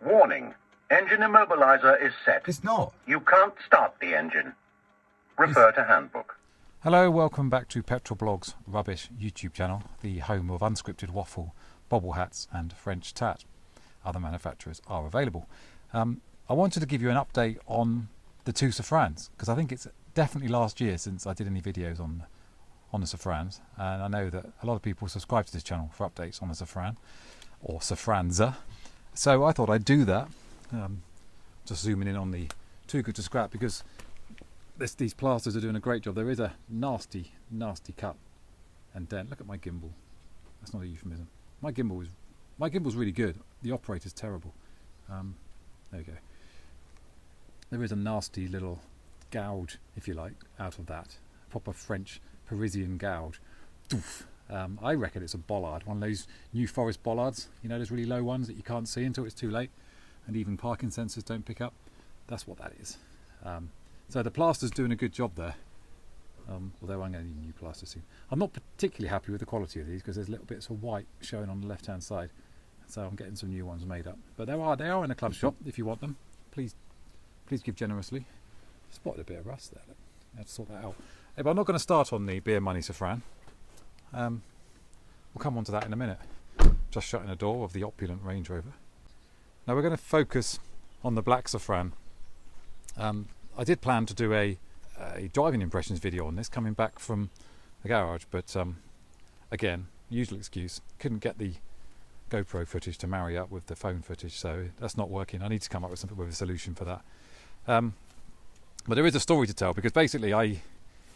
Warning. Engine immobilizer is set. It's not. You can't start the engine. Refer to handbook. Hello, welcome back to Petrol Blog's Rubbish YouTube channel, the home of unscripted waffle, bobble hats and French tat. Other manufacturers are available. I wanted to give you an update on the two Safranes, because I think it's definitely last year since I did any videos on the Safranes, and I know that a lot of people subscribe to this channel for updates on the Safrane, or Safranza. So I thought I'd do that, just zooming in on the Too Good to Scrap, because these plasters are doing a great job. There is a nasty cut and dent. Look at my gimbal. That's not a euphemism. My gimbal's really good. The operator's terrible. There we go. There is a nasty little gouge, if you like, out of that. Proper French Parisian gouge. I reckon it's a bollard, one of those New Forest bollards. You know, those really low ones that you can't see until it's too late, and even parking sensors don't pick up. That's what that is. So the plaster's doing a good job there, although I'm going to need new plaster soon. I'm not particularly happy with the quality of these because there's little bits of white showing on the left hand side, so I'm getting some new ones made up. But they are in the club shop if you want them. Please give generously. Spotted a bit of rust there. I have to sort that out. Hey, but I'm not going to start on the beer money Safrane. We'll come on to that in a minute. Just shutting the door of the opulent Range Rover. Now we're going to focus on the black Safrane. I did plan to do a driving impressions video on this coming back from the garage, but again, usual excuse, couldn't get the GoPro footage to marry up with the phone footage, so that's not working. I need to come up with a solution for that. But there is a story to tell, because basically I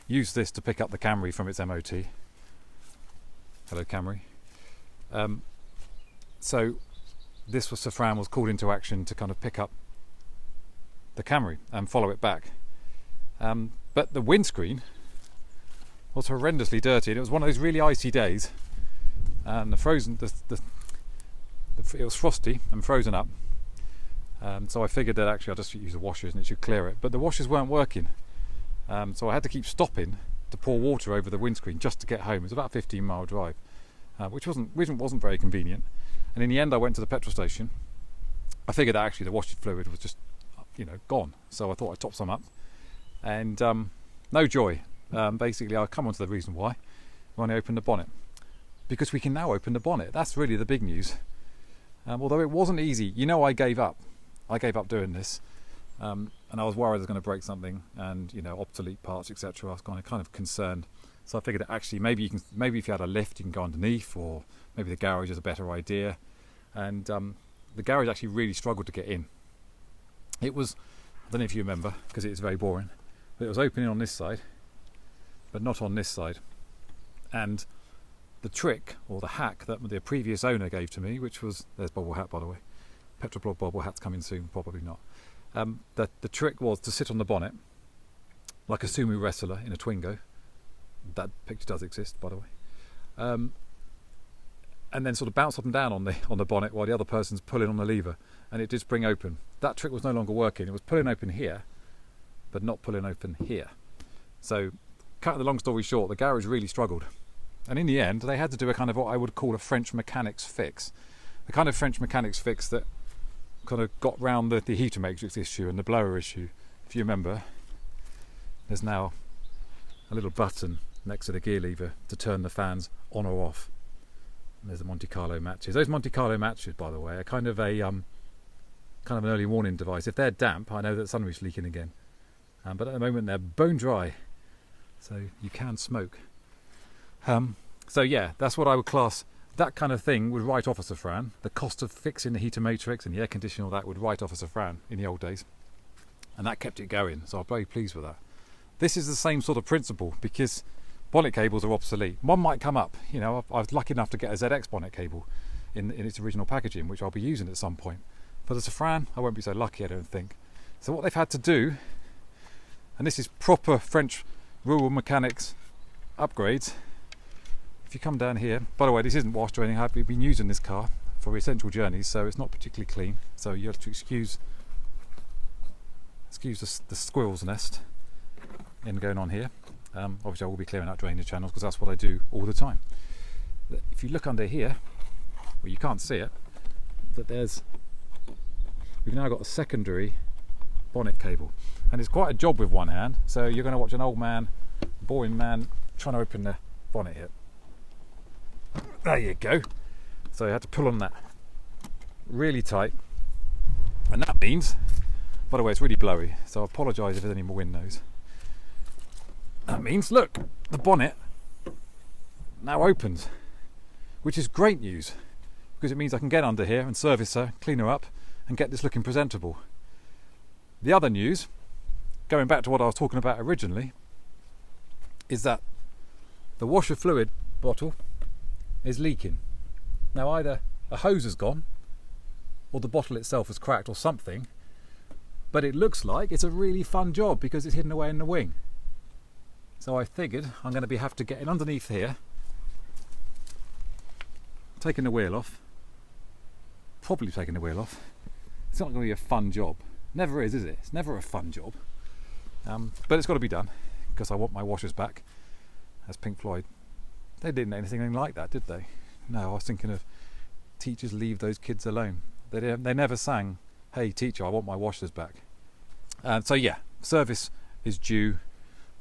used this to pick up the Camry from its MOT. Hello Camry. So this Safrane was called into action to kind of pick up the Camry and follow it back. But the windscreen was horrendously dirty, and it was one of those really icy days, and it was frosty and frozen up. So I figured that actually I'll just use the washers and it should clear it, but the washers weren't working, so I had to keep stopping to pour water over the windscreen just to get home. It was about a 15-mile drive, which wasn't very convenient. And in the end I went to the petrol station. I figured that actually the washer fluid was just gone, so I thought I'd top some up, and no joy. Basically I'll come on to the reason why when I opened the bonnet, because we can now open the bonnet. That's really the big news. Although it wasn't easy, I gave up doing this, and I was worried I was going to break something, and obsolete parts, etc. I was kind of concerned, so I figured that actually maybe if you had a lift you can go underneath, or maybe the garage is a better idea. And the garage actually really struggled to get in. It was, I don't know if you remember because it is very boring, but it was opening on this side but not on this side. And the trick, or the hack, that the previous owner gave to me, which was, there's bobble hat by the way, Petrol Blog bobble hat's coming soon, probably not. The trick was to sit on the bonnet like a sumo wrestler in a Twingo. That picture does exist, by the way. And then sort of bounce up and down on the bonnet while the other person's pulling on the lever, and it did spring open. That trick was no longer working. It was pulling open here, but not pulling open here. So, cutting the long story short, the garage really struggled. And in the end, they had to do a kind of what I would call a French mechanics fix. The kind of French mechanics fix that kind of got round the heater matrix issue and the blower issue. If you remember, there's now a little button next to the gear lever to turn the fans on or off. And there's the Monte Carlo matches. Those Monte Carlo matches, by the way, are kind of an early warning device. If they're damp, I know that sunroof's leaking again. But at the moment they're bone dry, so you can smoke. So yeah, that's what I would class. That kind of thing would write off a Safrane. The cost of fixing the heater matrix and the air conditioning, all that, would write off a Safrane in the old days, and that kept it going, so I'm very pleased with that. This is the same sort of principle, because bonnet cables are obsolete. One might come up, I was lucky enough to get a ZX bonnet cable in its original packaging, which I'll be using at some point. For the Safrane, I won't be so lucky, I don't think. So what they've had to do, and this is proper French rural mechanics upgrades. If you come down here, by the way, this isn't washed or anything. I've been using this car for essential journeys, so it's not particularly clean. So you have to excuse the squirrel's nest in going on here. Obviously, I will be clearing out drainage channels because that's what I do all the time. If you look under here, well, you can't see it, but there's we've now got a secondary bonnet cable, and it's quite a job with one hand, so you're going to watch an old man, boring man, trying to open the bonnet here. There you go. So I had to pull on that really tight, and that means, by the way, it's really blowy, so I apologise if there's any more wind noise. That means, look, the bonnet now opens, which is great news, because it means I can get under here and service her, clean her up, and get this looking presentable. The other news, going back to what I was talking about originally, is that the washer fluid bottle is leaking. Now either a hose has gone, or the bottle itself has cracked or something, but it looks like it's a really fun job because it's hidden away in the wing. So I figured I'm going to have to get in underneath here, taking the wheel off, probably taking the wheel off. It's not going to be a fun job. Never is it? It's never a fun job. But it's got to be done because I want my washers back. As Pink Floyd, they didn't anything like that, did they? No, I was thinking of teachers leave those kids alone. They never sang, "Hey teacher, I want my washers back." So yeah, service is due,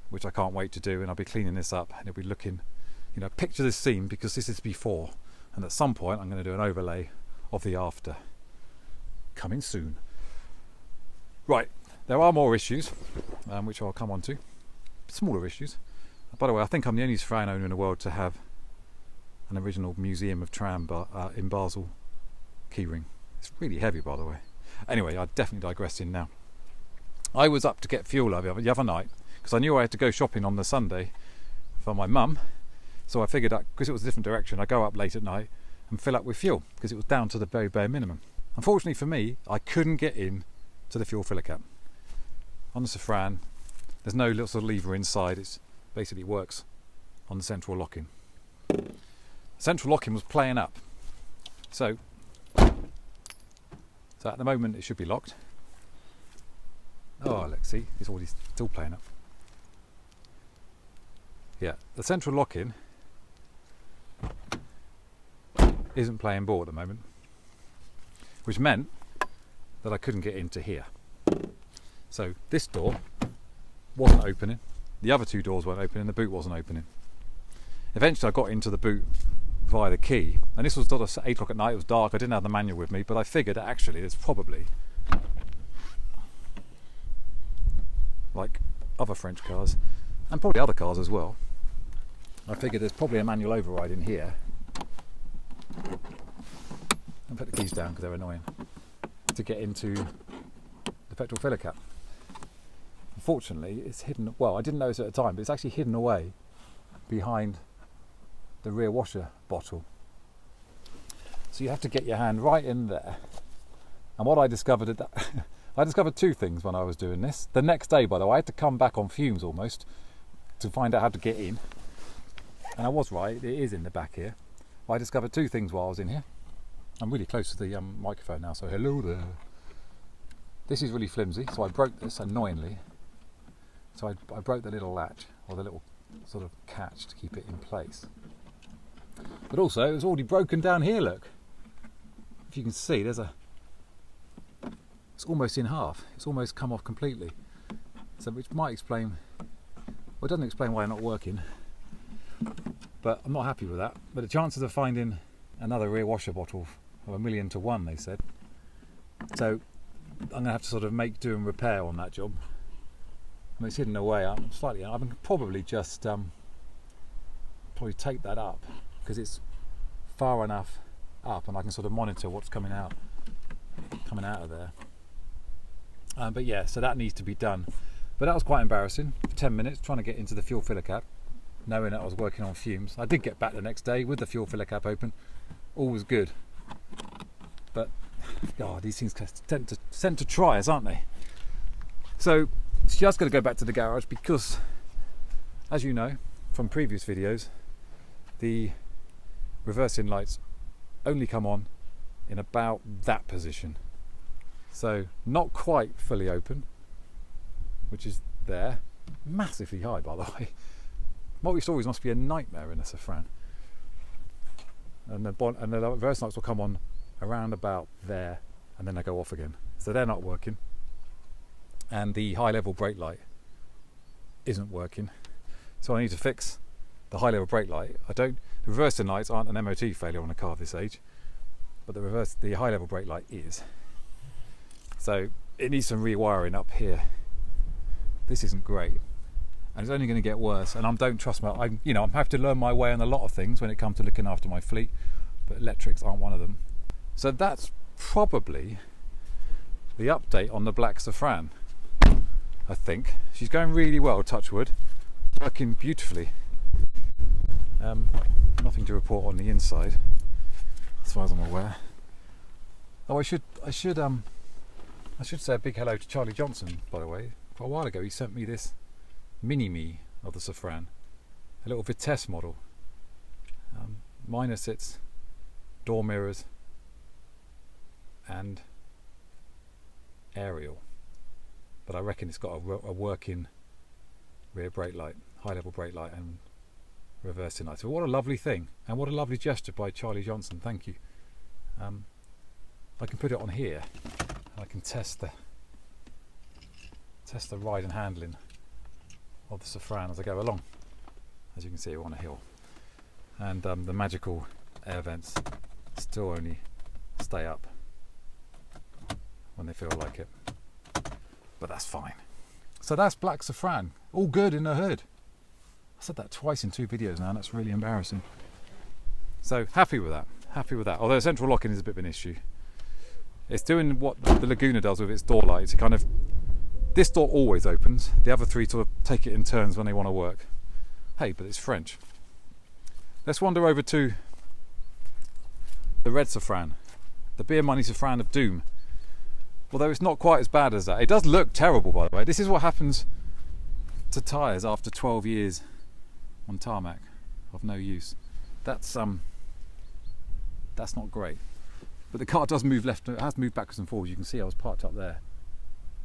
which I can't wait to do, and I'll be cleaning this up and it'll be looking, you know, picture this scene because this is before, and at some point I'm going to do an overlay of the after. Coming soon. Right, there are more issues, which I'll come on to. Smaller issues. By the way, I think I'm the only Safrane owner in the world to have an original Museum of Tram in Basel keyring. It's really heavy, by the way. Anyway, I'm definitely digressing now. I was up to get fuel the other night because I knew I had to go shopping on the Sunday for my mum. So I figured out, because it was a different direction, I'd go up late at night and fill up with fuel because it was down to the very bare minimum. Unfortunately for me, I couldn't get in to the fuel filler cap. On the Safrane, there's no little sort of lever inside. It's basically works on the central locking. Central locking was playing up. So at the moment it should be locked. Oh, let's see, it's already still playing up. Yeah, the central locking isn't playing ball at the moment, which meant that I couldn't get into here. So this door wasn't opening, the other two doors weren't opening, the boot wasn't opening. Eventually I got into the boot via the key, and this was sort of 8 o'clock at night, it was dark, I didn't have the manual with me, but I figured that actually there's probably, like other French cars, and probably other cars as well, I figured there's probably a manual override in here. I'll put the keys down because they're annoying, to get into the petrol filler cap. Unfortunately, it's hidden, well, I didn't notice it at the time, but it's actually hidden away behind the rear washer bottle. So you have to get your hand right in there. And what I discovered I discovered two things when I was doing this. The next day, by the way, I had to come back on fumes almost to find out how to get in. And I was right, it is in the back here. I discovered two things while I was in here. I'm really close to the microphone now, so hello there. This is really flimsy, so I broke this annoyingly. So I broke the little latch, or the little sort of catch to keep it in place. But also, it was already broken down here, look. If you can see, it's almost in half. It's almost come off completely. So which might explain, well, it doesn't explain why they're not working. But I'm not happy with that. But the chances of finding another rear washer bottle are 1,000,000 to 1, they said. So I'm going to have to sort of make do and repair on that job. I mean, it's hidden away. I can probably just probably take that up because it's far enough up, and I can sort of monitor what's coming out of there. But yeah, so that needs to be done. But that was quite embarrassing for 10 minutes trying to get into the fuel filler cap, knowing that I was working on fumes. I did get back the next day with the fuel filler cap open. All was good. But God, these things tend to try us, aren't they? So she's just going to go back to the garage because, as you know from previous videos, the reversing lights only come on in about that position. So not quite fully open, which is there. Massively high, by the way. Multi-stories must be a nightmare in a Safrane. And the reverse lights will come on around about there, and then they go off again. so they're not working, and the high level brake light isn't working, so I need to fix the high level brake light. The reversing lights aren't an MOT failure on a car this age, but the high level brake light is. So it needs some rewiring up here. This isn't great, and it's only going to get worse. And I'm have to learn my way on a lot of things when it comes to looking after my fleet, but electrics aren't one of them. So that's probably the update on the black Safrane. I think she's going really well, touch wood, working beautifully. Nothing to report on the inside, as far as I'm aware. Oh, I should say a big hello to Charlie Johnson, by the way. For a while ago, he sent me this mini-me of the Safrane, a little Vitesse model, minus its door mirrors and aerial. But I reckon it's got a working rear brake light, high level brake light, and reversing light. So what a lovely thing, and what a lovely gesture by Charlie Johnson. Thank you. I can put it on here, and I can test the ride and handling of the Safrane as I go along. As you can see, we're on a hill, and the magical air vents still only stay up when they feel like it, but that's fine. So that's black Safrane, all good in the hood. I said that twice in 2 videos now, and that's really embarrassing. So happy with that. Although central locking is a bit of an issue. It's doing what the Laguna does with its door lights. This door always opens. The other 3 sort of take it in turns when they want to work. Hey, but it's French. Let's wander over to the red Safrane, the beer money Safrane of doom. Although it's not quite as bad as that. It does look terrible, by the way. This is what happens to tyres after 12 years on tarmac of no use. That's not great. But the car does move left. It has moved backwards and forwards. You can see I was parked up there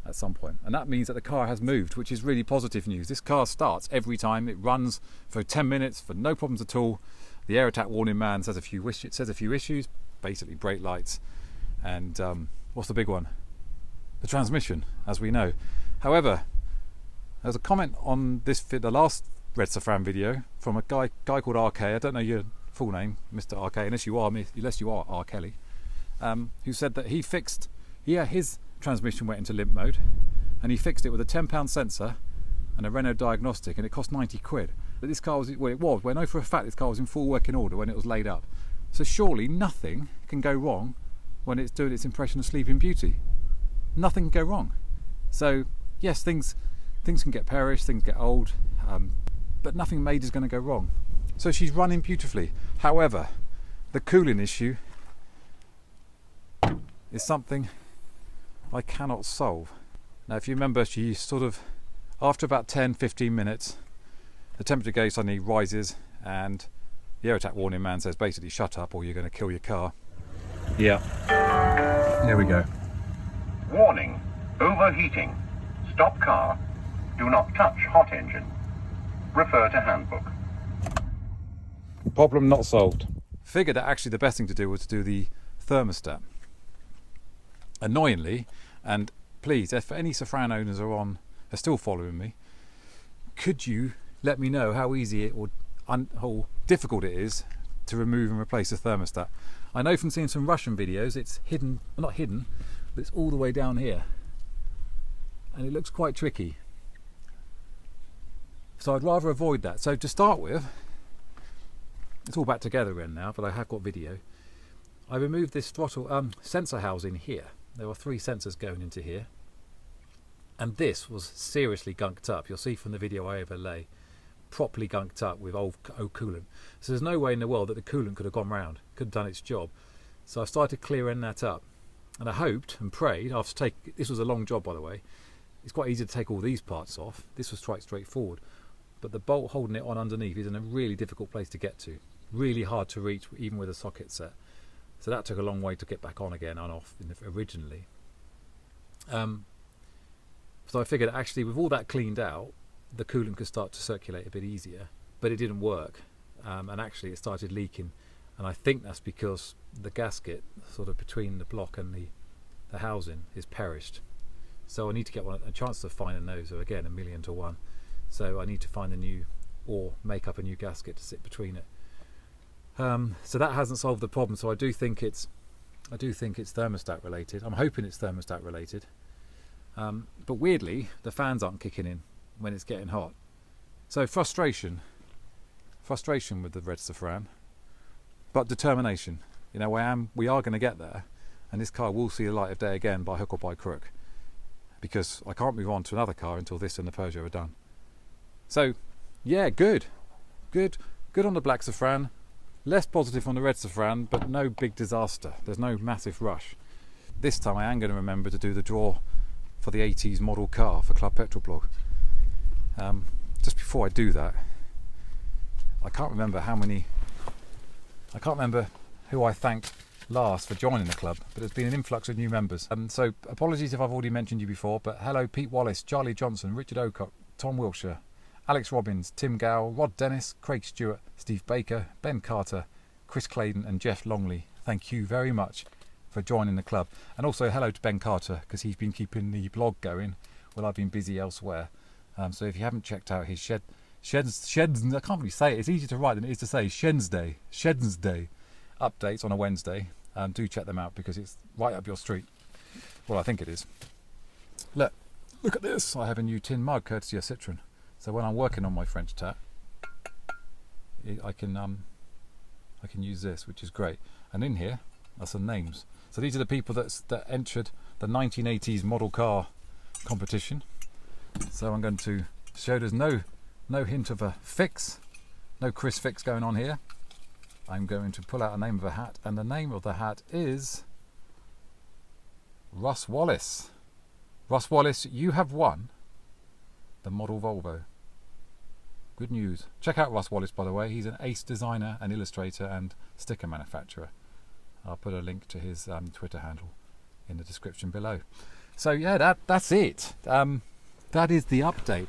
at some point, and that means that the car has moved, which is really positive news. This car starts every time. It runs for 10 minutes for no problems at all. The air attack warning man says it says a few issues, basically brake lights, and what's the big one? The transmission, as we know. However, there's a comment on the last Red Safrane video from a guy called RK. I don't know your full name, Mr. RK, unless you are R. Kelly, who said that his transmission went into limp mode, and he fixed it with a £10 sensor and a Renault diagnostic, and it cost 90 quid. But this car we know for a fact this car was in full working order when it was laid up. So surely nothing can go wrong when it's doing its impression of Sleeping Beauty. Nothing can go wrong. So yes, things can get perished, things get old, but nothing major is going to go wrong. So she's running beautifully. However, the cooling issue is something I cannot solve. Now, if you remember, she sort of, after about 10-15 minutes, the temperature gauge suddenly rises, and the air attack warning man says basically shut up or you're going to kill your car. Yeah. There we go. Warning, overheating. Stop car. Do not touch hot engine. Refer to handbook. Problem not solved. Figured that actually the best thing to do was to do the thermostat. Annoyingly, and please, if any Safrane owners are still following me, could you let me know how easy how difficult it is to remove and replace a thermostat? I know from seeing some Russian videos it's hidden, well, not hidden, but it's all the way down here, and it looks quite tricky. So I'd rather avoid that. So to start with, it's all back together again now, but I have got video. I removed this throttle sensor housing here. There were 3 sensors going into here, and this was seriously gunked up. You'll see from the video I overlay, properly gunked up with old coolant. So there's no way in the world that the coolant could have gone round, could have done its job. So I started clearing that up, and I hoped and prayed this was a long job, by the way. It's quite easy to take all these parts off. This was quite straightforward, but the bolt holding it on underneath is in a really difficult place to get to, really hard to reach even with a socket set. So that took a long way to get back on again and off originally. So I figured actually with all that cleaned out, the coolant could start to circulate a bit easier, but it didn't work, and actually it started leaking, and I think that's because the gasket sort of between the block and the the housing is perished. So I need to get a chance of finding those are again 1,000,000 to 1. So I need to find a new, or make up a new gasket to sit between it. So that hasn't solved the problem. So I do think it's thermostat related. I'm hoping it's thermostat related. But weirdly, the fans aren't kicking in when it's getting hot. So frustration with the red Safrane, but determination. You know, we are going to get there, and this car will see the light of day again by hook or by crook, because I can't move on to another car until this and the Peugeot are done. So yeah, good on the black Safrane, less positive on the red Safrane, but no big disaster. There's no massive rush. This time I am going to remember to do the draw for the 80s model car for Club Petrol Blog. Just before I do that, I can't remember who I thanked last for joining the club, but there's been an influx of new members. So apologies if I've already mentioned you before, but hello Pete Wallace, Charlie Johnson, Richard Ocock, Tom Wilshire, Alex Robbins, Tim Gow, Rod Dennis, Craig Stewart, Steve Baker, Ben Carter, Chris Claydon and Jeff Longley. Thank you very much for joining the club. And also hello to Ben Carter, because he's been keeping the blog going while I've been busy elsewhere. So if you haven't checked out his Sheds, I can't really say it, it's easier to write than it is to say, Shednsday updates on a Wednesday. Do check them out because it's right up your street. Well, I think it is. Look at this. I have a new tin mug courtesy of Citroen. So when I'm working on my French tap, I can use this, which is great. And in here are some names. So these are the people that entered the 1980s model car competition. So I'm going to show there's no hint of a fix, no Chris fix going on here. I'm going to pull out a name of a hat, and the name of the hat is Russ Wallace. Russ Wallace, you have won the model Volvo. Good news. Check out Russ Wallace, by the way. He's an ace designer and illustrator and sticker manufacturer. I'll put a link to his Twitter handle in the description below. So yeah, that's it. That is the update.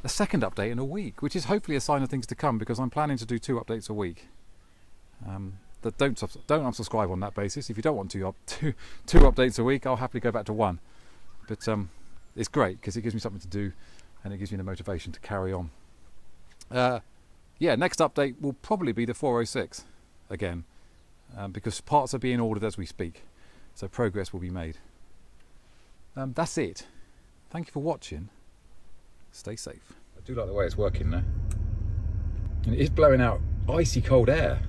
The second update in a week, which is hopefully a sign of things to come, because I'm planning to do 2 updates a week. Don't unsubscribe on that basis. If you don't want two updates a week, I'll happily go back to 1. But it's great because it gives me something to do, and it gives me the motivation to carry on. Next update will probably be the 406 again, because parts are being ordered as we speak, so progress will be made. That's it. Thank you for watching. Stay safe. I do like the way it's working now. And it is blowing out icy cold air.